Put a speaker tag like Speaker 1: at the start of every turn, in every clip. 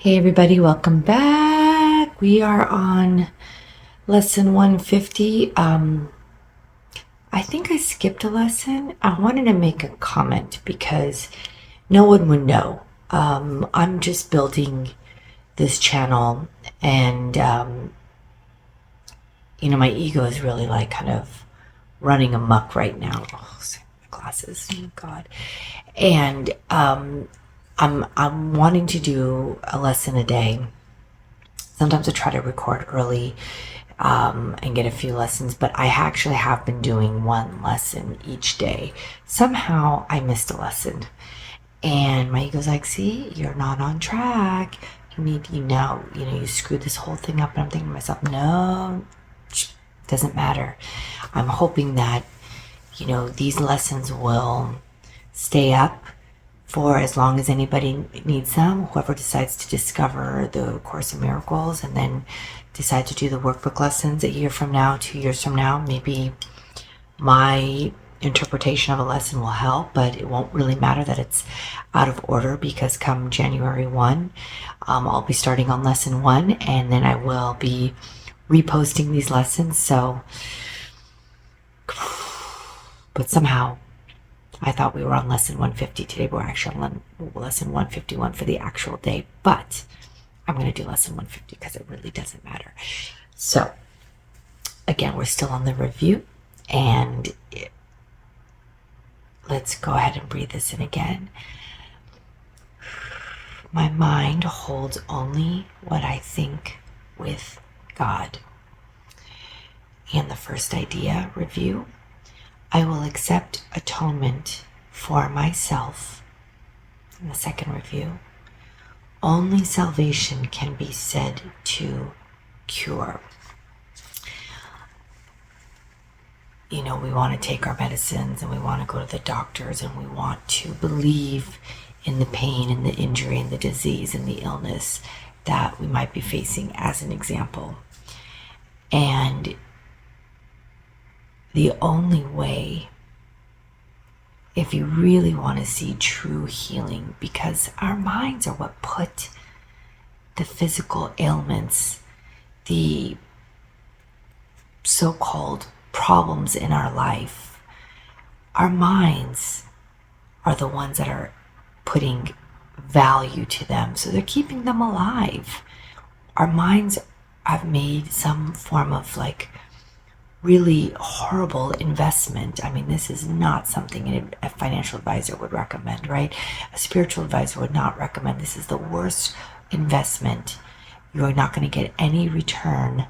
Speaker 1: Hey everybody, welcome back. We are on lesson 150. I think I skipped a lesson. I wanted to make a comment because no one would know. I'm just building this channel and my ego is really like kind of running amok right now. Oh, sorry, my glasses. Oh God. And I'm wanting to do a lesson a day. Sometimes I try to record early and get a few lessons, but I actually have been doing one lesson each day. Somehow I missed a lesson, and my ego's like, "See, you're not on track. You screwed this whole thing up." And I'm thinking to myself, "No, doesn't matter." I'm hoping that these lessons will stay up for as long as anybody needs them. Whoever decides to discover the Course in Miracles and then decide to do the workbook lessons a year from now, 2 years from now, maybe my interpretation of a lesson will help, but it won't really matter that it's out of order, because come January 1, I'll be starting on lesson 1, and then I will be reposting these lessons. So, but somehow I thought we were on lesson 150 today, but we're actually on lesson 151 for the actual day. But I'm going to do lesson 150 because it really doesn't matter. So, again, we're still on the review, and let's go ahead and breathe this in again. My mind holds only what I think with God. And the first idea review: I will accept atonement for myself. In the second review, only salvation can be said to cure. We want to take our medicines, and we want to go to the doctors, and we want to believe in the pain and the injury and the disease and the illness that we might be facing, as an example. And the only way, if you really want to see true healing, because our minds are what put the physical ailments, the so-called problems in our life, our minds are the ones that are putting value to them. So they're keeping them alive. Our minds have made some form of really horrible investment. I mean, this is not something a financial advisor would recommend, right? A spiritual advisor would not recommend. This is the worst investment. You're not going to get any return,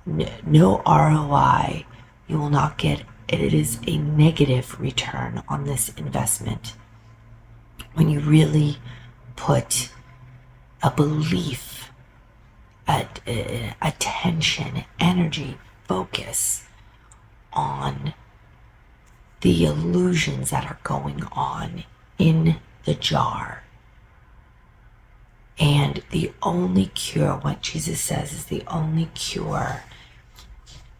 Speaker 1: no ROI. You will not get, it is a negative return on this investment. When you really put a belief, attention, energy, focus on the illusions that are going on in the jar. And the only cure, what Jesus says is the only cure,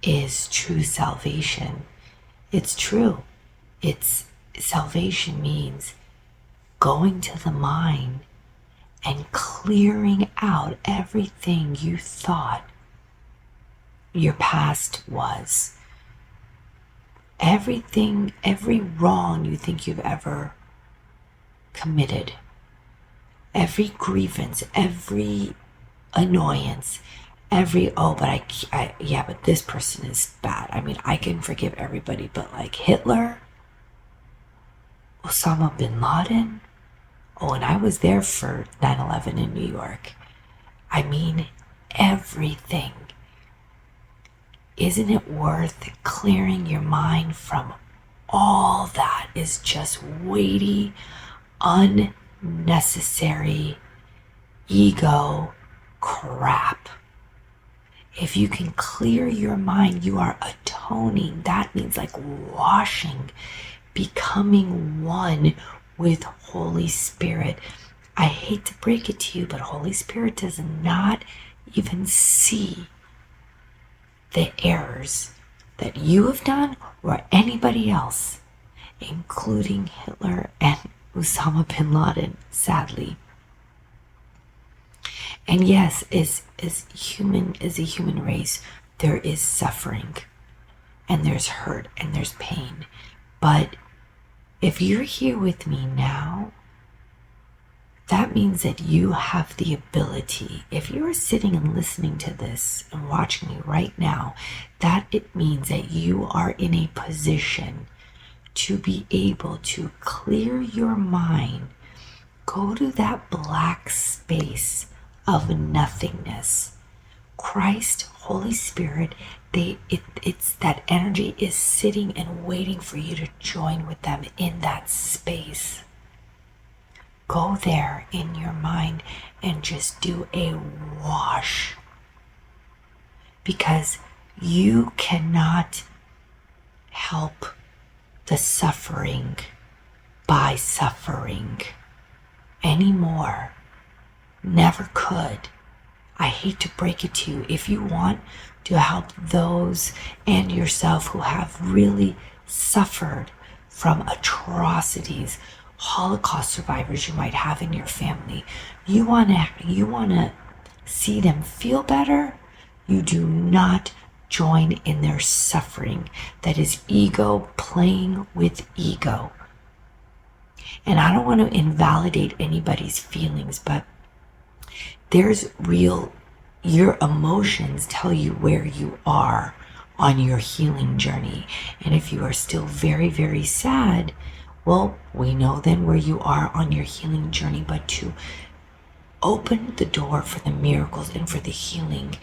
Speaker 1: is true salvation. It's true. Salvation means going to the mind and clearing out everything you thought your past was. Everything, every wrong you think you've ever committed, every grievance, every annoyance, but this person is bad. I mean, I can forgive everybody, but Hitler, Osama bin Laden, and I was there for 9/11 in New York. I mean, everything. Isn't it worth clearing your mind from all that is just weighty, unnecessary ego crap? If you can clear your mind, you are atoning. That means washing, becoming one with Holy Spirit. I hate to break it to you, but Holy Spirit does not even see the errors that you have done or anybody else, including Hitler and Osama bin Laden, sadly. And yes, as a human race, there is suffering and there's hurt and there's pain. But if you're here with me now, that means that you have the ability. If you are sitting and listening to this and watching me right now, that it means that you are in a position to be able to clear your mind, go to that black space of nothingness. Christ, Holy Spirit, it's that energy is sitting and waiting for you to join with them in that space. Go there in your mind and just do a wash, because you cannot help the suffering by suffering anymore. Never could. I hate to break it to you. If you want to help those and yourself who have really suffered from atrocities, Holocaust survivors you might have in your family, you want to see them feel better, you do not join in their suffering. That is ego playing with ego. And I don't want to invalidate anybody's feelings, but there's your emotions tell you where you are on your healing journey. And if you are still very, very sad, well, we know then where you are on your healing journey. But to open the door for the miracles and for the healing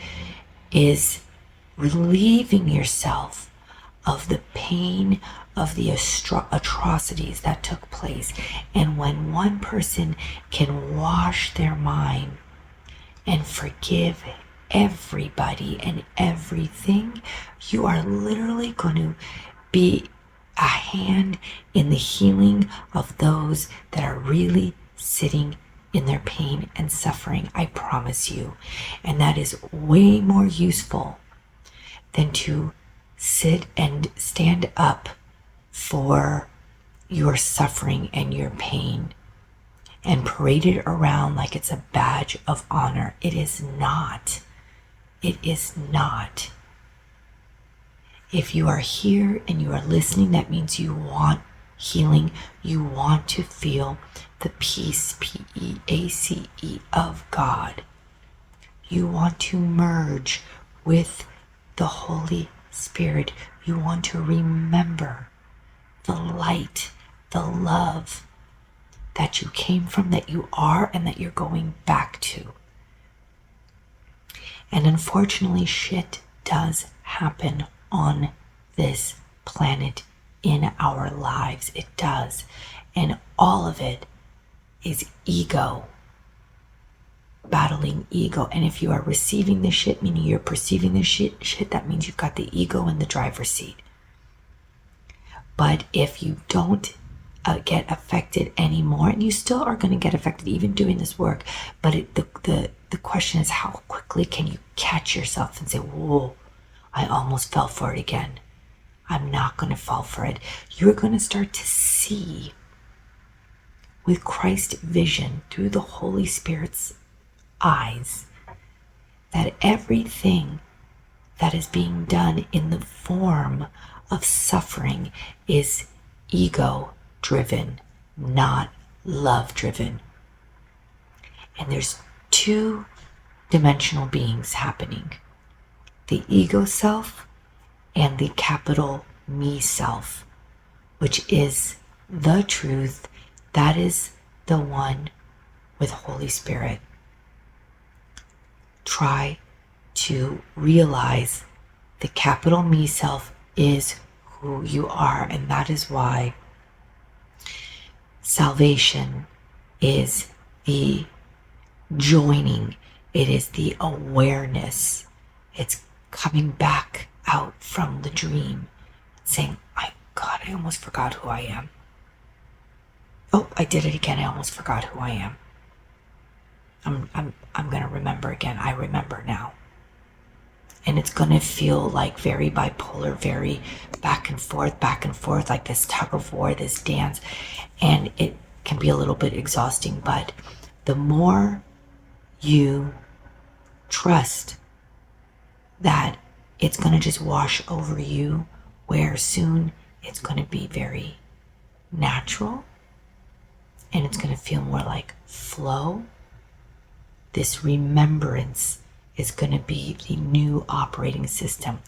Speaker 1: is relieving yourself of the pain of the atrocities that took place. And when one person can wash their mind and forgive everybody and everything, you are literally going to be a hand in the healing of those that are really sitting in their pain and suffering. I promise you. And that is way more useful than to sit and stand up for your suffering and your pain and parade it around like it's a badge of honor. It is not. It is not. If you are here and you are listening, that means you want healing. You want to feel the peace, P-E-A-C-E, of God. You want to merge with the Holy Spirit. You want to remember the light, the love that you came from, that you are, and that you're going back to. And unfortunately, shit does happen on this planet in our lives. It does. And all of it is ego, battling ego. And if you are receiving the shit, meaning you're perceiving the shit, that means you've got the ego in the driver's seat. But if you don't get affected anymore, and you still are going to get affected even doing this work, but the question is, how quickly can you catch yourself and say, whoa, I almost fell for it again. I'm not going to fall for it. You're going to start to see with Christ's vision through the Holy Spirit's eyes that everything that is being done in the form of suffering is ego-driven, not love-driven. And there's two-dimensional beings happening. The ego self and the capital me self, which is the truth. That is the one with Holy Spirit. Try to realize the capital me self is who you are, and that is why salvation is the joining. It is the awareness. It's coming back out from the dream, saying, God, I almost forgot who I am. Oh, I did it again. I almost forgot who I am. I'm going to remember again. I remember now. And it's going to feel like very bipolar, very back and forth, like this tug of war, this dance. And it can be a little bit exhausting, but the more you trust that it's going to just wash over you, where soon it's going to be very natural and it's going to feel more like flow. This remembrance is going to be the new operating system.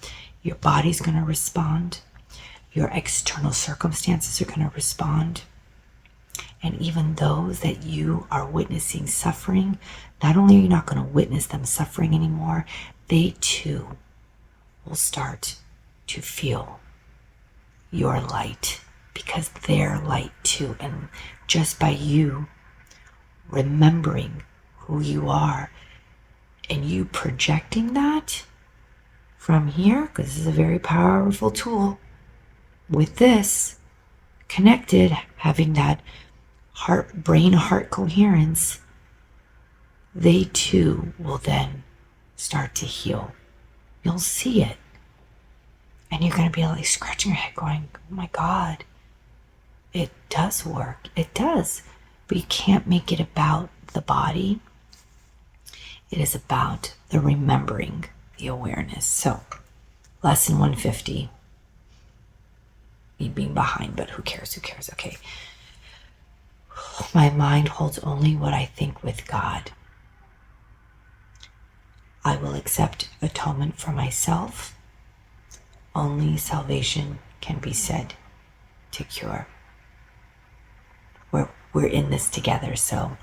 Speaker 1: Your body's going to respond. Your external circumstances are going to respond. And even those that you are witnessing suffering, not only are you not going to witness them suffering anymore, they too will start to feel your light, because they're light too. And just by you remembering who you are and you projecting that from here, because this is a very powerful tool, with this connected, having that brain heart coherence, they too will then start to heal. You'll see it. And you're going to be like scratching your head going, oh my God, it does work. It does. But you can't make it about the body. It is about the remembering, the awareness. So, lesson 150. Me being behind, but who cares? Okay. My mind holds only what I think with God. I will accept atonement for myself. Only salvation can be said to cure. We're in this together, so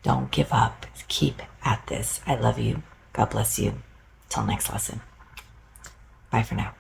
Speaker 1: don't give up. Keep at this. I love you. God bless you. Till next lesson. Bye for now.